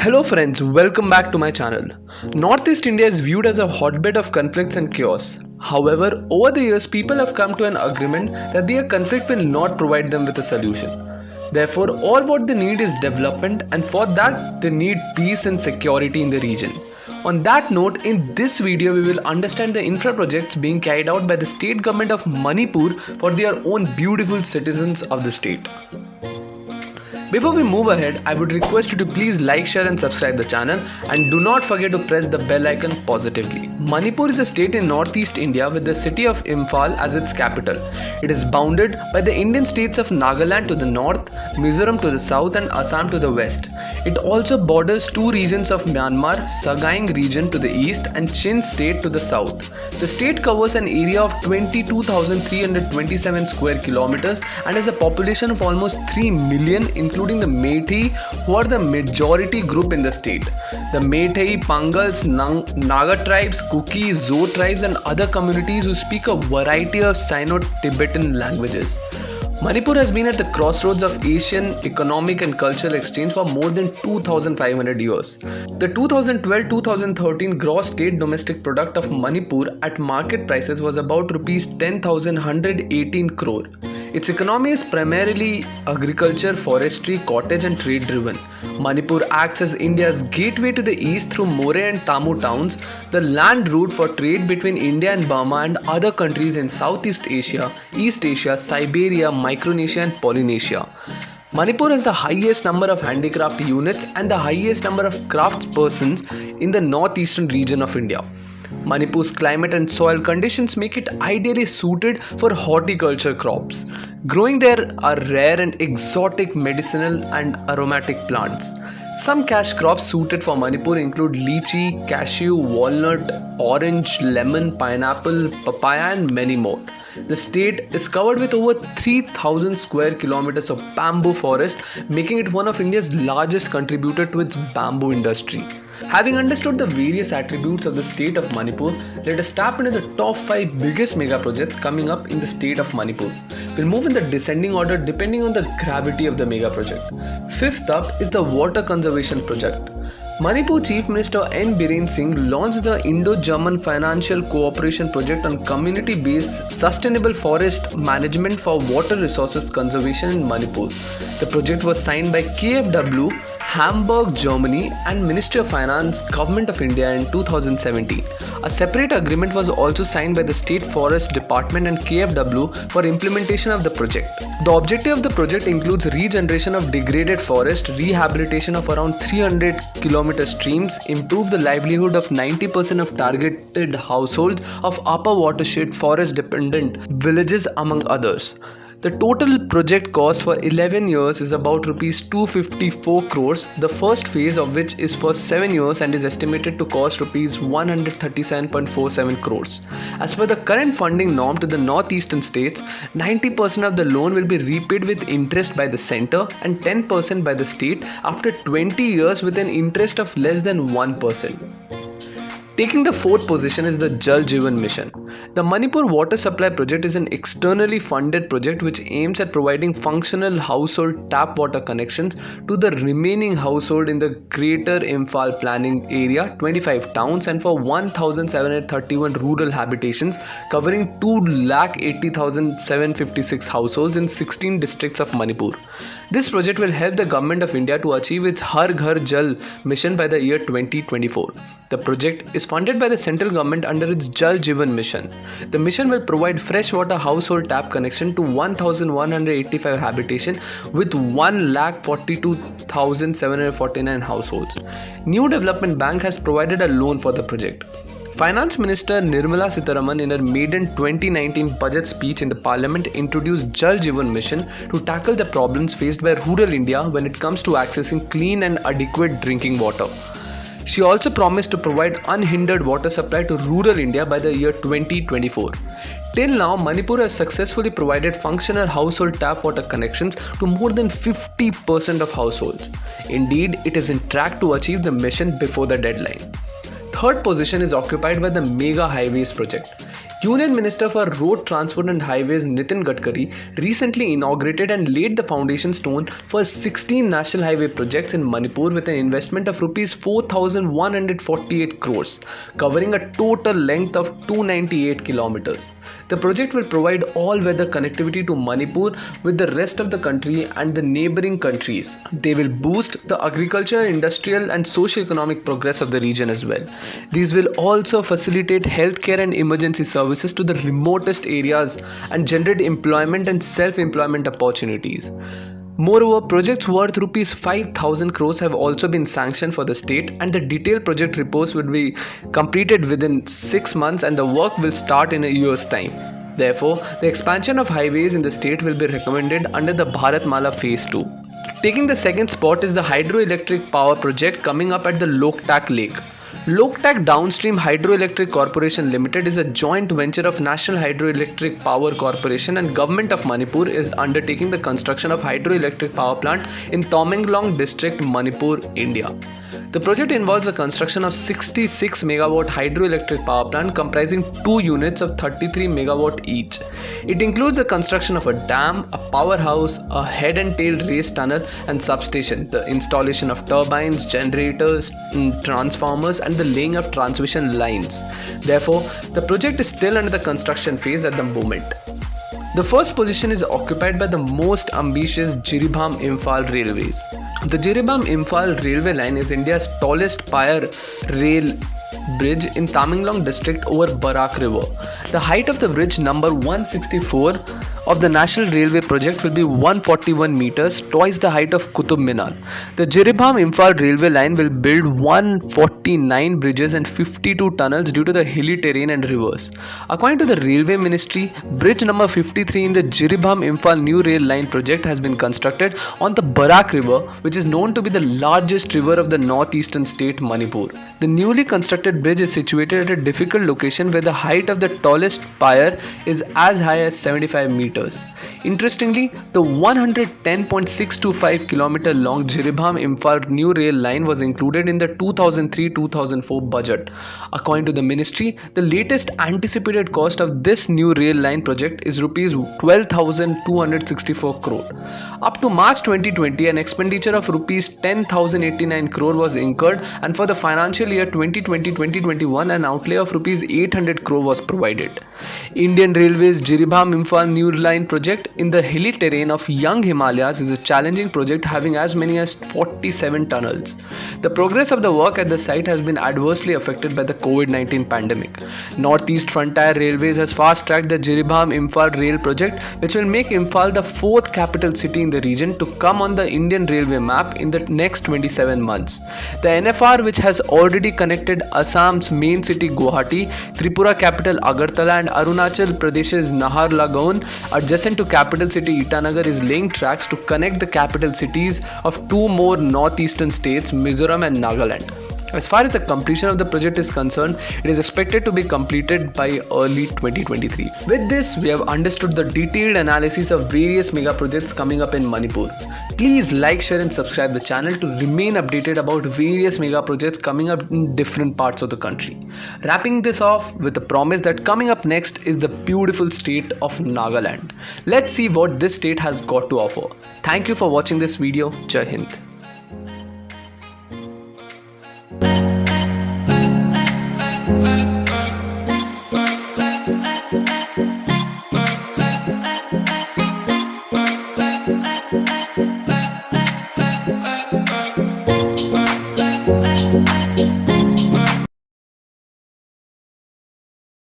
Hello friends, welcome back to my channel. Northeast India is viewed as a hotbed of conflicts and chaos. However, over the years people have come to an agreement that their conflict will not provide them with a solution. Therefore, all what they need is development, and for that they need peace and security in the region. On that note, in this video we will understand the infra projects being carried out by the state government of Manipur for their own beautiful citizens of the state. Before we move ahead, I would request you to please like, share and subscribe the channel, and do not forget to press the bell icon positively. Manipur is a state in northeast India with the city of Imphal as its capital. It is bounded by the Indian states of Nagaland to the north, Mizoram to the south and Assam to the west. It also borders two regions of Myanmar, Sagaing region to the east and Chin state to the south. The state covers an area of 22,327 square kilometers and has a population of almost 3 million, including the Meitei, who are the majority group in the state. The Meitei, Pangals, Naga tribes, Kuki, Zo tribes and other communities who speak a variety of Sino-Tibetan languages. Manipur has been at the crossroads of Asian economic and cultural exchange for more than 2,500 years. The 2012-2013 gross state domestic product of Manipur at market prices was about Rs 10,118 crore. Its economy is primarily agriculture, forestry, cottage and trade driven. Manipur acts as India's gateway to the east through More and Tamu towns, the land route for trade between India and Burma and other countries in Southeast Asia, East Asia, Siberia, Micronesia and Polynesia. Manipur has the highest number of handicraft units and the highest number of craftspersons in the northeastern region of India. Manipur's climate and soil conditions make it ideally suited for horticulture crops. Growing there are rare and exotic medicinal and aromatic plants. Some cash crops suited for Manipur include lychee, cashew, walnut, orange, lemon, pineapple, papaya and many more. The state is covered with over 3,000 square kilometers of bamboo forest, making it one of India's largest contributor to its bamboo industry. Having understood the various attributes of the state of Manipur, let us tap into the top 5 biggest mega projects coming up in the state of Manipur. We'll move in the descending order depending on the gravity of the mega project. Fifth up is the water conservation project. Manipur Chief Minister N. Biren Singh launched the Indo-German Financial Cooperation Project on community-based sustainable forest management for water resources conservation in Manipur. The project was signed by KfW, Hamburg, Germany and Ministry of Finance, Government of India in 2017. A separate agreement was also signed by the State Forest Department and KfW for implementation of the project. The objective of the project includes regeneration of degraded forest, rehabilitation of around 300 kilometer streams, improve the livelihood of 90% of targeted households of upper watershed forest dependent villages among others. The total project cost for 11 years is about Rs 254 crores, the first phase of which is for 7 years and is estimated to cost Rs 137.47 crores. As per the current funding norm to the northeastern states, 90% of the loan will be repaid with interest by the centre and 10% by the state after 20 years with an interest of less than 1%. Taking the fourth position is the Jal Jeevan Mission. The Manipur water supply project is an externally funded project which aims at providing functional household tap water connections to the remaining household in the Greater Imphal planning area, 25 towns and for 1,731 rural habitations covering 2,80,756 households in 16 districts of Manipur. This project will help the Government of India to achieve its Har Ghar Jal mission by the year 2024. The project is funded by the central government under its Jal Jeevan Mission. The mission will provide freshwater household tap connection to 1,185 habitation with 1,42,749 households. New Development Bank has provided a loan for the project. Finance Minister Nirmala Sitharaman in her maiden 2019 budget speech in the Parliament introduced Jal Jeevan Mission to tackle the problems faced by rural India when it comes to accessing clean and adequate drinking water. She also promised to provide unhindered water supply to rural India by the year 2024. Till now, Manipur has successfully provided functional household tap water connections to more than 50% of households. Indeed, it is in track to achieve the mission before the deadline. Third position is occupied by the Mega Highways project. Union Minister for Road Transport and Highways Nitin Gadkari recently inaugurated and laid the foundation stone for 16 national highway projects in Manipur with an investment of rupees 4,148 crores, covering a total length of 298 kilometers. The project will provide all-weather connectivity to Manipur with the rest of the country and the neighboring countries. They will boost the agriculture, industrial and socio-economic progress of the region as well. These will also facilitate healthcare and emergency services to the remotest areas and generate employment and self-employment opportunities. Moreover, projects worth rupees 5,000 crores have also been sanctioned for the state, and the detailed project reports will be completed within 6 months and the work will start in a year's time. Therefore, the expansion of highways in the state will be recommended under the Bharatmala Phase 2. Taking the second spot is the hydroelectric power project coming up at the Loktak Lake. Loktak Downstream Hydroelectric Corporation Limited is a joint venture of National Hydroelectric Power Corporation and Government of Manipur is undertaking the construction of hydroelectric power plant in Tamenglong district, Manipur, India. The project involves the construction of 66 megawatt hydroelectric power plant comprising 2 units of 33 megawatt each. It includes the construction of a dam, a powerhouse, a head and tail race tunnel and substation, the installation of turbines, generators, transformers and the laying of transmission lines. Therefore, the project is still under the construction phase at the moment. The first position is occupied by the most ambitious Jiribham-Imphal railways. The Jiribham-Imphal railway line is India's tallest pier rail bridge in Tamenglong district over Barak River. The height of the bridge number 164 of the National Railway project will be 141 meters, twice the height of Qutub Minar. The Jiribham-Imphal railway line will build 149 bridges and 52 tunnels due to the hilly terrain and rivers. According to the Railway Ministry, bridge number 53 in the Jiribham-Imphal new rail line project has been constructed on the Barak River, which is known to be the largest river of the northeastern state Manipur. The newly constructed bridge is situated at a difficult location where the height of the tallest pier is as high as 75 meters. Interestingly, the 110.625 km long Jiribham-Imphal new rail line was included in the 2003-2004 budget. According to the ministry, the latest anticipated cost of this new rail line project is rupees 12,264 crore. Up to March 2020, an expenditure of rupees 10,089 crore was incurred, and for the financial year 2020-2021, an outlay of rupees 800 crore was provided. Indian Railways Jiribham-Imphal new line project in the hilly terrain of Young Himalayas is a challenging project having as many as 47 tunnels. The progress of the work at the site has been adversely affected by the COVID-19 pandemic. Northeast Frontier Railways has fast-tracked the Jiribham-Imphal rail project, which will make Imphal the 4th capital city in the region to come on the Indian railway map in the next 27 months. The NFR, which has already connected Assam's main city Guwahati, Tripura capital Agartala and Arunachal Pradesh's Naharlagun adjacent to capital city Itanagar, is laying tracks to connect the capital cities of 2 more northeastern states, Mizoram and Nagaland. As far as the completion of the project is concerned, it is expected to be completed by early 2023. With this, we have understood the detailed analysis of various mega projects coming up in Manipur. Please like, share and subscribe the channel to remain updated about various mega projects coming up in different parts of the country. Wrapping this off with the promise that coming up next is the beautiful state of Nagaland. Let's see what this state has got to offer. Thank you for watching this video. Jai Hind. Bye.